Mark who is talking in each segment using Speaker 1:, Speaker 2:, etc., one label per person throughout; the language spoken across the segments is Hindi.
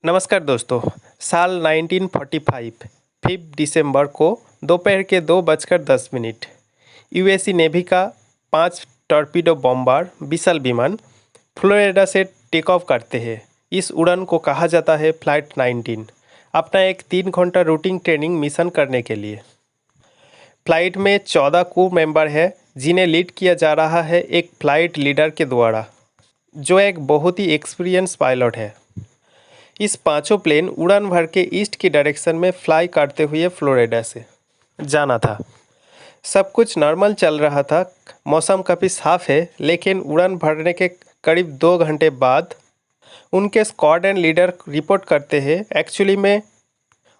Speaker 1: नमस्कार दोस्तों। साल 1945 5 दिसंबर को दोपहर के 2:10 यूएसी नेवी का 5 टॉर्पीडो बॉम्बर विशाल विमान फ्लोरिडा से टेक ऑफ करते हैं। इस उड़ान को कहा जाता है फ्लाइट 19, अपना एक 3 घंटा रूटीन ट्रेनिंग मिशन करने के लिए। फ्लाइट में 14 क्रू मेंबर है, जिन्हें लीड किया जा रहा है एक फ्लाइट लीडर के द्वारा, जो एक बहुत ही एक्सपीरियंस पायलट है। इस पांचों प्लेन उड़ान भर के ईस्ट की डायरेक्शन में फ्लाई करते हुए फ्लोरिडा से जाना था। सब कुछ नॉर्मल चल रहा था, मौसम काफ़ी साफ है, लेकिन उड़ान भरने के करीब 2 घंटे बाद उनके स्क्वाड एंड लीडर रिपोर्ट करते हैं एक्चुअली में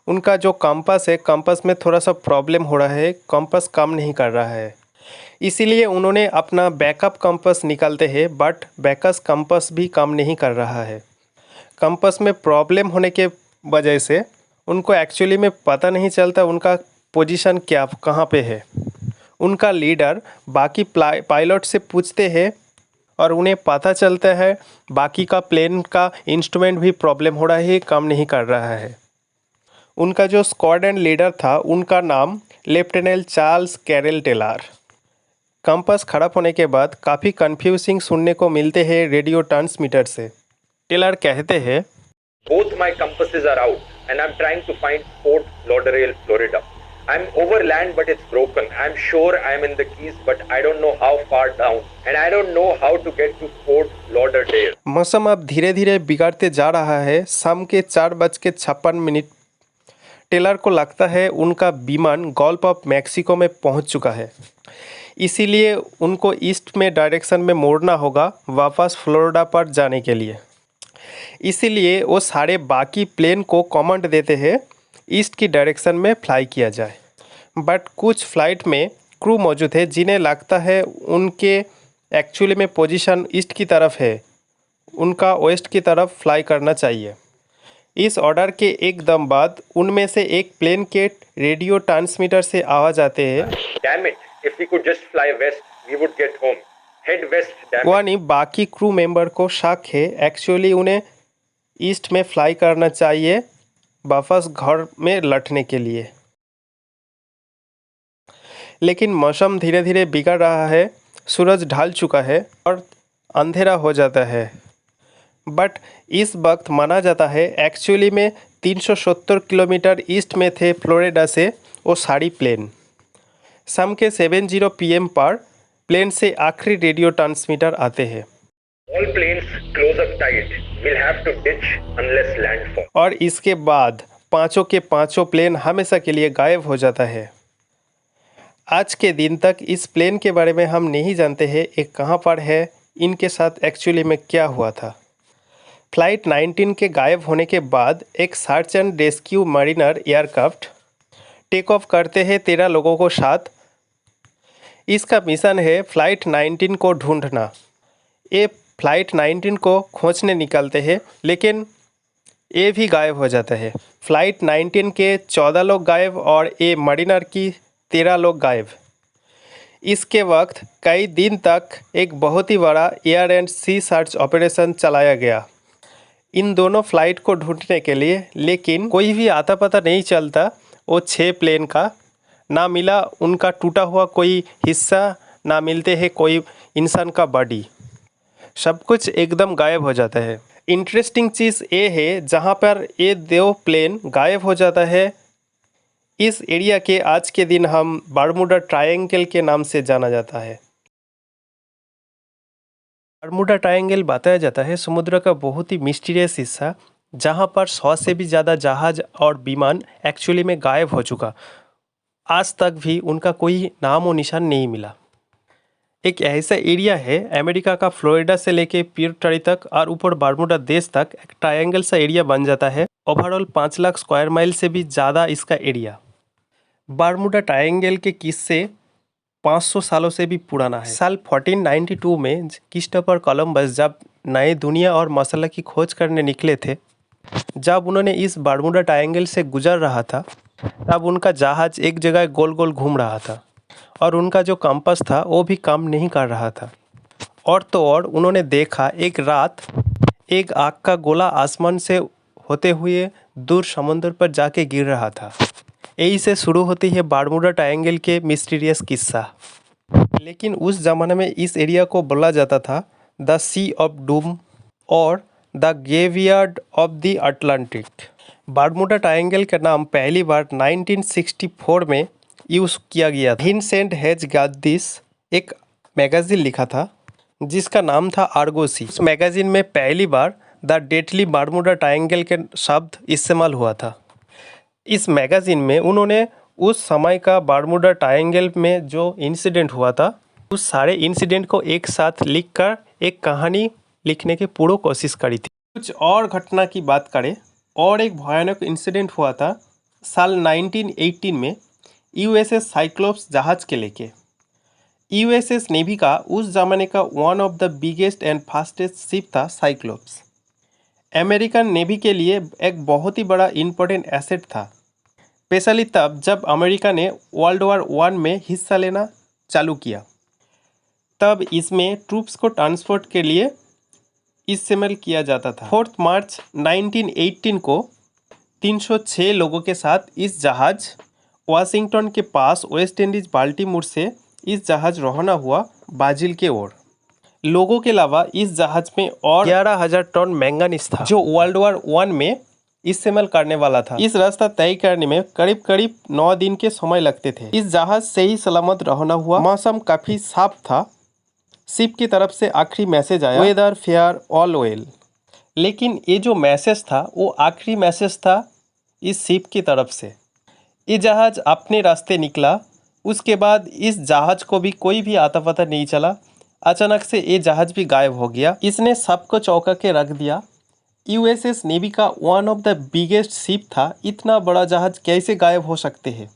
Speaker 1: उनका जो कंपास है, कंपास में थोड़ा सा प्रॉब्लम हो रहा है, कंपास काम नहीं कर रहा है। इसीलिए उन्होंने अपना बैकअप कंपास निकालते हैं, बट बैकअप कंपास भी काम नहीं कर रहा है। कंपास में प्रॉब्लम होने के वजह से उनको एक्चुअली में पता नहीं चलता उनका पोजीशन क्या कहाँ पे है। उनका लीडर बाकी पायलट से पूछते हैं और उन्हें पता चलता है बाकी का प्लेन का इंस्ट्रूमेंट भी प्रॉब्लम हो रहा है, काम नहीं कर रहा है। उनका जो स्क्वाड एंड लीडर था, उनका नाम lieutenant Charles Carroll Taylor. Compass खराब होने के बाद काफ़ी कंफ्यूजिंग सुनने को मिलते हैं रेडियो ट्रांसमीटर से। टेलर कहते हैं,
Speaker 2: Both my compasses are out and I'm trying to find Fort Lauderdale, Florida. I'm over land but it's broken. I'm sure I'm in the Keys but I don't know how far down and I don't know how to get to Fort Lauderdale.
Speaker 1: मौसम अब धीरे धीरे बिगड़ते जा रहा है। शाम के 4:56 टेलर को लगता है उनका विमान गल्फ ऑफ मैक्सिको में पहुंच चुका है, इसीलिए उनको ईस्ट में डायरेक्शन में मोड़ना होगा वापस फ्लोरिडा पर जाने के लिए। इसीलिए वो सारे बाकी प्लेन को कमांड देते हैं ईस्ट की डायरेक्शन में फ्लाई किया जाए। बट कुछ फ्लाइट में क्रू मौजूद है जिन्हें लगता है उनके एक्चुअली में पोजीशन ईस्ट की तरफ है, उनका वेस्ट की तरफ फ्लाई करना चाहिए। इस ऑर्डर के एकदम बाद उनमें से एक प्लेन के रेडियो ट्रांसमीटर से आवाज़ आते हैं,
Speaker 2: Damn it, if we could just fly west, we would get home. Head west, damn it.
Speaker 1: यानी बाकी क्रू मेंबर को शक है एक्चुअली उन्हें ईस्ट में फ्लाई करना चाहिए वापस घर में लौटने के लिए। लेकिन मौसम धीरे धीरे बिगड़ रहा है, सूरज ढल चुका है और अंधेरा हो जाता है। बट इस वक्त माना जाता है एक्चुअली में 370 किलोमीटर ईस्ट में थे फ्लोरिडा से वो सारी प्लेन। शाम के 7:00 PM पर प्लेन से आखिरी रेडियो ट्रांसमीटर आते हैं,
Speaker 2: All planes close up tight. We'll have to ditch unless landfall.
Speaker 1: और इसके बाद पांचों के पांचों प्लेन हमेशा के लिए गायब हो जाता है। आज के दिन तक इस प्लेन के बारे में हम नहीं जानते हैं ये कहाँ पर है, इनके साथ एक्चुअली में क्या हुआ था। फ्लाइट 19 के गायब होने के बाद एक search and rescue mariner aircraft take off करते हैं 13 लोगों को साथ। इसका मिशन है फ्लाइट 19 को ढूंढना। ये फ्लाइट 19 को खोजने निकलते हैं, लेकिन ये भी गायब हो जाता है। फ्लाइट 19 के 14 लोग गायब और ये मरीनर की 13 लोग गायब। इसके वक्त कई दिन तक एक बहुत ही बड़ा air and sea search operation चलाया गया इन दोनों फ्लाइट को ढूंढने के लिए, लेकिन कोई भी आता पता नहीं चलता। वो 6 प्लेन का ना मिला, उनका टूटा हुआ कोई हिस्सा ना मिलते हैं, कोई इंसान का बॉडी, सब कुछ एकदम गायब हो जाता है। इंटरेस्टिंग चीज़ ये है, जहाँ पर ये 2 प्लेन गायब हो जाता है, इस एरिया के आज के दिन हम बर्मुडा ट्रायंगल के नाम से जाना जाता है। बर्मुडा ट्रायंगल बताया जाता है समुद्र का बहुत ही मिस्टीरियस हिस्सा, जहाँ पर 100 से भी ज़्यादा जहाज और विमान एक्चुअली में गायब हो चुका। आज तक भी उनका कोई नाम और निशान नहीं मिला। एक ऐसा एरिया है अमेरिका का, फ्लोरिडा से लेके प्यूर्टो तक और ऊपर बर्मुडा देश तक एक ट्रायंगल सा एरिया बन जाता है। ओवरऑल 5 लाख स्क्वायर माइल से भी ज़्यादा इसका एरिया। बर्मुडा ट्रायंगल के किस्से 500 सालों से भी पुराना है। साल 1492 में क्रिस्टोफर कोलंबस जब नए दुनिया और मसाला की खोज करने निकले थे, जब उन्होंने इस बर्मुडा ट्रायंगल से गुजर रहा था, तब उनका जहाज एक जगह गोल गोल घूम रहा था और उनका जो कंपास था वो भी काम नहीं कर रहा था। और तो और उन्होंने देखा एक रात एक आग का गोला आसमान से होते हुए दूर समुद्र पर जाके गिर रहा था। यही से शुरू होती है बारमूडा ट्रायंगल के मिस्टीरियस किस्सा। लेकिन उस ज़माने में इस एरिया को बोला जाता था द सी ऑफ डूम और the graveyard of the Atlantic. Bermuda triangle का नाम पहली बार 1964 में यूज़ किया गया था। विंसेंट हेज गादिस एक मैगज़ीन लिखा था जिसका नाम था आर्गोसी। इस मैगज़ीन में पहली बार द डेडली बारमूडा ट्रायंगल के शब्द इस्तेमाल हुआ था। इस मैगज़ीन में उन्होंने उस समय का बारमूडा ट्रायंगल में जो इंसिडेंट हुआ था उस सारे इंसिडेंट को एक साथ लिखकर एक कहानी लिखने की पूरी कोशिश करी थी। कुछ और घटना की बात करें और एक भयानक इंसिडेंट हुआ था साल 1918 में यूएसएस साइक्लोप्स जहाज़ के लेके। यूएसएस नेवी का उस ज़माने का one of the biggest and fastest ship था साइक्लोप्स। अमेरिकन नेवी के लिए एक बहुत ही बड़ा इम्पोर्टेंट एसेट था, स्पेशली तब जब अमेरिका ने वर्ल्ड वॉर 1 में हिस्सा लेना चालू किया। तब इसमें ट्रूप्स को ट्रांसपोर्ट के लिए इस्तेमाल किया जाता था। 4 मार्च 1918 को 306 लोगों के साथ इस जहाज़ वाशिंगटन के पास वेस्ट इंडीज बाल्टीमोर से इस जहाज़ रवाना हुआ ब्राज़ील के ओर। लोगों के अलावा इस जहाज़ में और 11,000 टन मैंगनीज था जो वर्ल्ड वॉर 1 में इस्तेमाल करने वाला था। इस रास्ता तय करने में करीब करीब 9 दिन के समय लगते थे। इस जहाज़ से ही सलामत रवाना हुआ। मौसम काफ़ी साफ था। शिप की तरफ से आखिरी मैसेज आया, वेदर फेयर ऑल वेल। लेकिन ये जो मैसेज था वो आखिरी मैसेज था इस शिप की तरफ से। ये जहाज़ अपने रास्ते निकला। उसके बाद इस जहाज़ को भी कोई भी आता पता नहीं चला। अचानक से ये जहाज़ भी गायब हो गया। इसने सबको चौंका के रख दिया। यूएसएस नेवी का one of the biggest ship था, इतना बड़ा जहाज़ कैसे गायब हो सकते हैं।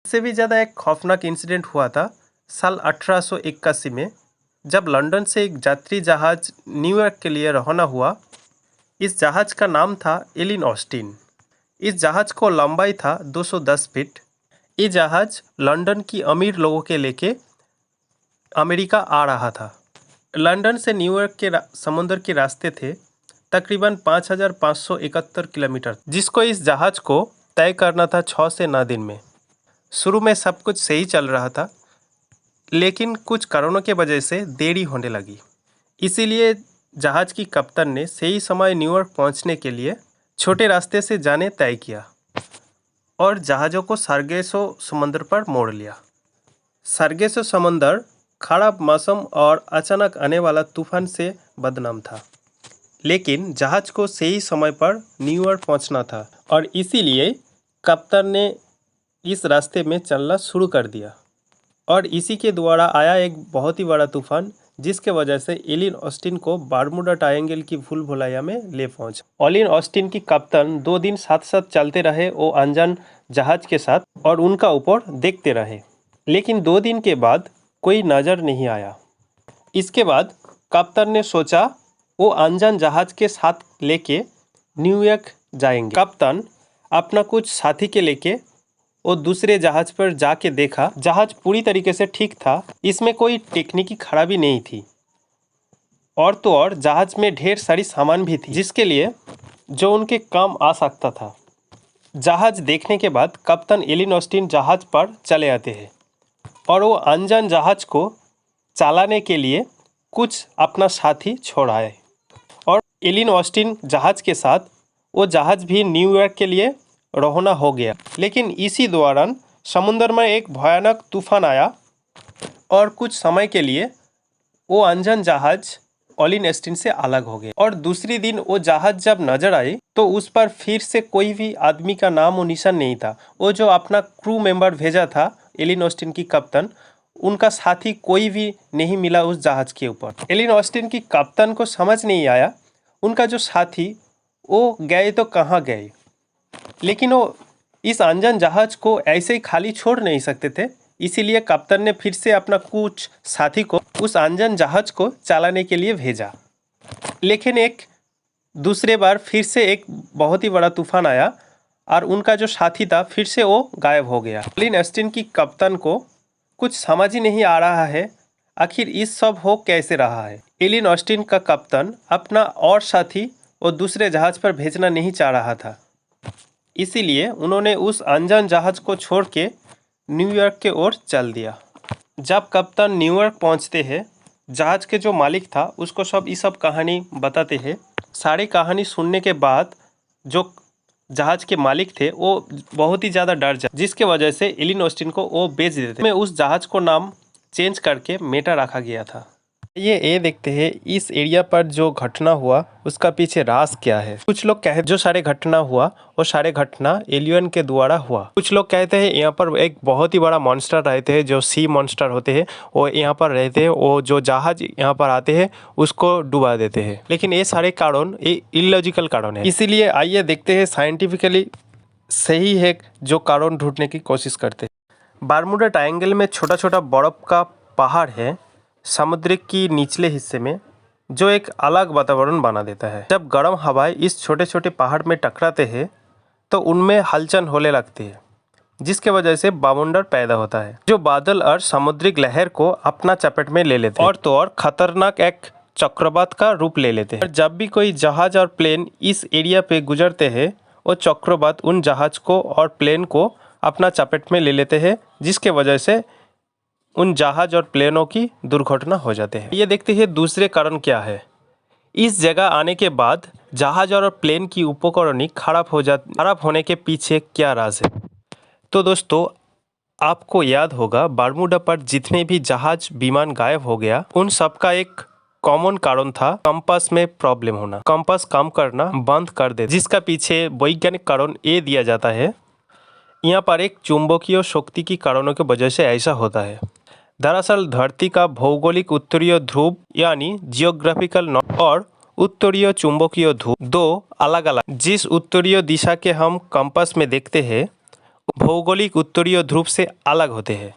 Speaker 1: इससे भी ज़्यादा एक खौफनाक इंसिडेंट हुआ था साल 1881 में, जब लंदन से एक यात्री जहाज़ न्यूयॉर्क के लिए रवाना हुआ। इस जहाज़ का नाम था एलिन ऑस्टिन। इस जहाज़ को लंबाई था 210 फीट। ये जहाज़ लंदन की अमीर लोगों के लेके अमेरिका आ रहा था। लंदन से न्यूयॉर्क के समुद्र के रास्ते थे तकरीबन 5,571 किलोमीटर, जिसको इस जहाज़ को तय करना था 6 से 9 दिन में। शुरू में सब कुछ सही चल रहा था, लेकिन कुछ कारणों के वजह से देरी होने लगी। इसीलिए जहाज़ की कप्तान ने सही समय न्यूयॉर्क पहुंचने के लिए छोटे रास्ते से जाने तय किया और जहाज़ों को सार्गेसो समुद्र पर मोड़ लिया। सार्गेसो समुद्र खराब मौसम और अचानक आने वाला तूफान से बदनाम था, लेकिन जहाज़ को सही समय पर न्यूयॉर्क पहुंचना था और इसीलिए कप्तान ने इस रास्ते में चलना शुरू कर दिया। और इसी के द्वारा आया एक बहुत ही बड़ा तूफान, जिसके वजह से एलिन ऑस्टिन को बारमूडा ट्रायंगल की भूल भुलैया में ले पहुंचा। एलिन ऑस्टिन की कप्तान 2 दिन साथ साथ चलते रहे वो अनजान जहाज़ के साथ और उनका ऊपर देखते रहे, लेकिन 2 दिन के बाद कोई नज़र नहीं आया। इसके बाद कप्तान ने सोचा वो अनजान जहाज़ के साथ लेके न्यूयॉर्क जाएंगे। कप्तान अपना कुछ साथी के लेके वो दूसरे जहाज़ पर जाके देखा। जहाज़ पूरी तरीके से ठीक था, इसमें कोई टेक्निकी खराबी नहीं थी। और तो और जहाज़ में ढेर सारी सामान भी थी जिसके लिए जो उनके काम आ सकता था। जहाज़ देखने के बाद कप्तान एलिन ऑस्टिन जहाज़ पर चले आते हैं और वो अनजान जहाज़ को चलाने के लिए कुछ अपना साथी छोड़ आए और एलिन ऑस्टिन जहाज़ के साथ वो जहाज़ भी न्यूयॉर्क के लिए रवाना हो गया। लेकिन इसी दौरान समुद्र में एक भयानक तूफान आया और कुछ समय के लिए वो अनजान जहाज़ एलिन ऑस्टिन से अलग हो गया। और दूसरी दिन वो जहाज़ जब नज़र आई तो उस पर फिर से कोई भी आदमी का नाम और निशान नहीं था। वो जो अपना क्रू मेंबर भेजा था एलिन ऑस्टिन की कप्तान, उनका साथी कोई भी नहीं मिला उस जहाज़ के ऊपर। एलिन ऑस्टिन की कप्तान को समझ नहीं आया उनका जो साथी वो गए तो कहाँ गए, लेकिन वो इस अनजान जहाज़ को ऐसे ही खाली छोड़ नहीं सकते थे। इसीलिए कप्तान ने फिर से अपना कुछ साथी को उस अनजान जहाज़ को चलाने के लिए भेजा। लेकिन एक दूसरे बार फिर से एक बहुत ही बड़ा तूफान आया और उनका जो साथी था फिर से वो गायब हो गया। एलिन ऑस्टिन की कप्तान को कुछ समझ ही नहीं आ रहा है आखिर इस सब हो कैसे रहा है। एलिन ऑस्टिन का कप्तान अपना और साथी वो दूसरे जहाज पर भेजना नहीं चाह रहा था, इसीलिए उन्होंने उस अनजान जहाज को छोड़ के न्यूयॉर्क के ओर चल दिया। जब कप्तान न्यूयॉर्क पहुंचते हैं, जहाज के जो मालिक था उसको ये सब कहानी बताते हैं। सारी कहानी सुनने के बाद जो जहाज के मालिक थे वो बहुत ही ज़्यादा डर जाए, जिसके वजह से एलिन ऑस्टिन को वो बेच देते में उस जहाज को नाम चेंज करके मेटा रखा गया था। ये देखते हैं इस एरिया पर जो घटना हुआ उसका पीछे राज क्या है। कुछ लोग कहते जो सारे घटना हुआ वो सारे घटना एलियन के द्वारा हुआ। कुछ लोग कहते हैं यहाँ पर एक बहुत ही बड़ा मॉन्स्टर रहते हैं जो सी मॉन्स्टर होते हैं, वो यहाँ पर रहते हैं, वो जो जहाज यहाँ पर आते हैं उसको डुबा देते हैं। लेकिन ये सारे कारण ये इलॉजिकल कारण है, इसीलिए आइए देखते हैं साइंटिफिकली सही है जो कारण ढूंढने की कोशिश करते हैं। बारमूडा ट्रायंगल में छोटा छोटा बर्फ का पहाड़ है समुद्र की निचले हिस्से में, जो एक अलग वातावरण बना देता है। जब गर्म हवाएं इस छोटे छोटे पहाड़ में टकराते हैं तो उनमें हलचल होने लगती है, जिसके वजह से बामुंडर पैदा होता है, जो बादल और समुद्री लहर को अपना चपेट में ले लेते हैं और तो और खतरनाक एक चक्रवात का रूप ले लेते हैं। जब भी कोई जहाज और प्लेन इस एरिया पे गुजरते हैं, वो चक्रवात उन जहाज को और प्लेन को अपना चपेट में ले लेते हैं, जिसके वजह से उन जहाज और प्लेनों की दुर्घटना हो जाते हैं। ये देखते हैं दूसरे कारण क्या है। इस जगह आने के बाद जहाज और प्लेन की उपकरण खराब होने के पीछे क्या राज है। तो दोस्तों, आपको याद होगा बारमूडा पर जितने भी जहाज विमान गायब हो गया उन सब का एक कॉमन कारण था कंपास में प्रॉब्लम होना, कंपास काम करना बंद कर दे, जिसका पीछे वैज्ञानिक कारण ये दिया जाता है। यहाँ पर एक चुंबकीय शक्ति की कारणों की वजह से ऐसा होता है। दरअसल धरती का भौगोलिक उत्तरीय ध्रुव यानी जियोग्राफिकल नॉर्थ और उत्तरीय चुंबकीय ध्रुव दो अलग अलग, जिस उत्तरीय दिशा के हम कंपास में देखते हैं भौगोलिक उत्तरीय ध्रुव से अलग होते हैं।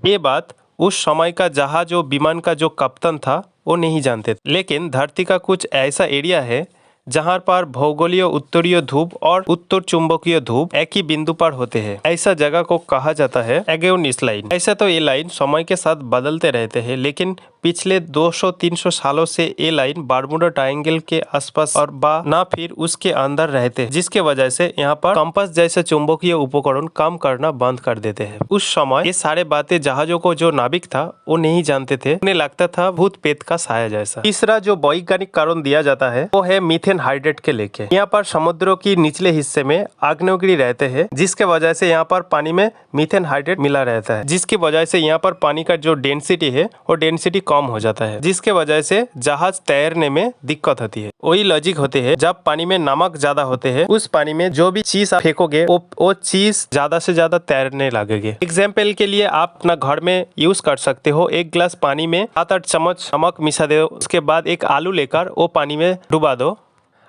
Speaker 1: ये बात उस समय का जहाज और विमान का जो कप्तान था वो नहीं जानते, लेकिन धरती का कुछ ऐसा एरिया है जहां पर भौगोलिक उत्तरीय ध्रुव और उत्तर चुंबकीय ध्रुव एक ही बिंदु पर होते हैं। ऐसा जगह को कहा जाता है एगेनिस लाइन। ऐसा तो ये लाइन समय के साथ बदलते रहते हैं, लेकिन पिछले 200-300 सालों से ये लाइन बारमूडा ट्रायंगल के आसपास और ना फिर उसके अंदर रहते हैं, जिसके वजह से यहाँ पर कंपास जैसे चुंबकीय उपकरण काम करना बंद कर देते हैं। उस समय ये सारे बातें जहाजों को जो नाविक था वो नहीं जानते थे, उन्हें लगता था भूत पेट का साया जैसा। तीसरा जो वैज्ञानिक कारण दिया जाता है वो है मीथेन हाइड्रेट के लेके। यहाँ पर समुद्रों की निचले हिस्से में आग्नेयगिरी रहते हैं, जिसके वजह से यहाँ पर पानी में मीथेन हाइड्रेट मिला रहता है, जिसकी वजह से यहाँ पर पानी का जो डेंसिटी है वो डेंसिटी कम हो जाता है, जिसके वजह से जहाज तैरने में दिक्कत होती है। वही लॉजिक होते हैं, जब पानी में नमक ज्यादा होते हैं उस पानी में जो भी चीज आप फेंकोगे वो चीज ज्यादा से ज्यादा तैरने लगेगी। एग्जाम्पल के लिए आप अपना घर में यूज कर सकते हो, एक गिलास पानी में 7-8 चम्मच नमक मिला दो, उसके बाद एक आलू लेकर वो पानी में डुबा दो,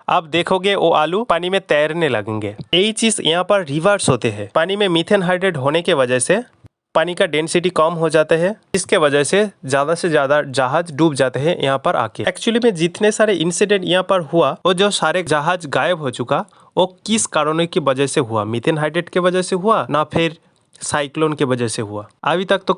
Speaker 1: आप देखोगे वो आलू पानी में तैरने लगेंगे। यही चीज यहाँ पर रिवर्स होते हैं। पानी में मीथेन हाइड्रेट होने के वजह से पानी का डेंसिटी कम हो जाता है, इसके वजह से ज़्यादा से ज़्यादा जहाज डूब जाते हैं यहाँ पर आके। एक्चुअली में जितने सारे इंसिडेंट यहाँ पर हुआ वो जो सारे जहाज गायब हो चुका वो किस कारणों की वजह से हुआ, मीथेन हाइड्रेट की वजह से हुआ ना फिर साइक्लोन की वजह से हुआ, अभी तक तो